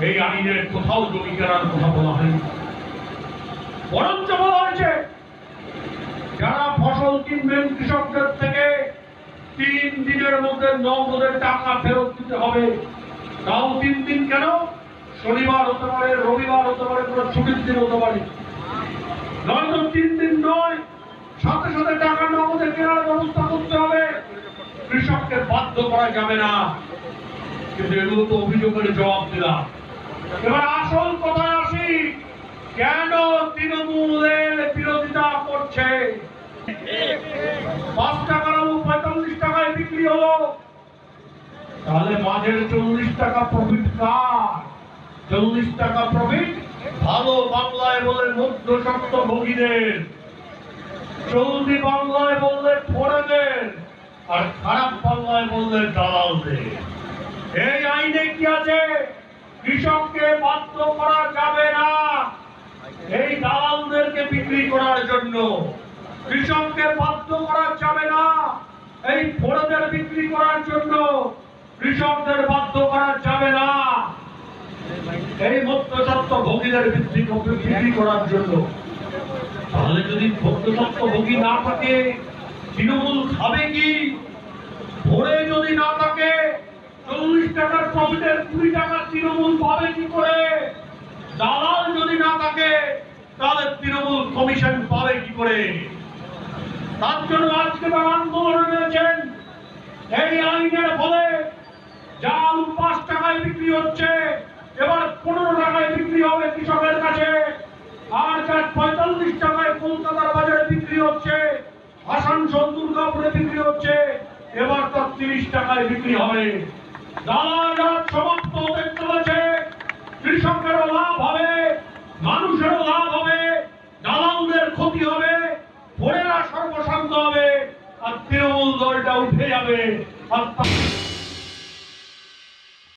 এই আইনের কোথাও জমি কেনার কথা বলা হয়নি, বরঞ্চ বলা হয়েছে যারা ফসল কিনবেন কৃষকদের থেকে 3 দিনের মধ্যে নগদে টাকা ফেরত দিতে হবে। তাও 3 দিন কেন? শনিবার হতে পারে, রবিবার হতে পারে, কোনো ছুটির দিন হতে পারে। নয়তো 3 দিন নয়, সাথে সাথে টাকা নগদে কেনার ব্যবস্থা করতে হবে। কৃষককে বাধ্য করা যাবে না। কিন্তু এগুলো তো অভিযোগের জবাব দিলাম। এবার আসল কথায় আসি, কেন তৃণমূলের বিরোধিতা করছে? 5 টাকার আলু 45 টাকায় বিক্রি হলো, তাহলে মাঝের 40 টাকা প্রফিট কার? 40 টাকা প্রফিট ভালো বাংলায় বলে মধ্যস্বত্ব ভোগীদের, চলতি বাংলায় বললে ফোড়েদের, আর খারাপ বাংলায় বললে দালালদের। এই আইনে কি আছে? কৃষককে বাধ্য করা যাবে না এই দালালদেরকে বিক্রি করার জন্য, কৃষককে বাধ্য করা যাবে না এই ফোড়েদের বিক্রি করার জন্য, কৃষকদের বাধ্য করা যাবে না এই মধ্যস্বত্ব ভোগীদের বিক্রি করার জন্য। তাহলে যদি মধ্যস্বত্ব ভোগী না থাকে, তৃণমূল খাবে কি? ভোরে যদি না থাকে, 40 টাকার প্রফিটের 20 টাকা তৃণমূল পাবে কি করে? দালাল যদি না থাকে, তাহলে তৃণমূল কমিশন পাবে কি করে? তার জন্য আজকে আন্দোলন হয়েছেন। এই আইনের ফলে চাল 5 টাকায় বিক্রি হচ্ছে, এবার 15 টাকায় বিক্রি হবে কৃষকের কাছে। আর যা 45 টাকায় কলকাতার বাজারে বিক্রি হচ্ছে, আসানসোল দুর্গাপুরে বিক্রি হচ্ছে, এবার তো 30 টাকায় বিক্রি হবে। দালালরা সমাপ্ত হতে চলেছে। কৃষকেরও লাভ হবে, মানুষেরও লাভ হবে, দালালদের ক্ষতি হবে, ভোরেরা সর্বশান্ত হবে, আর তৃণমূল দলটা উঠে যাবে।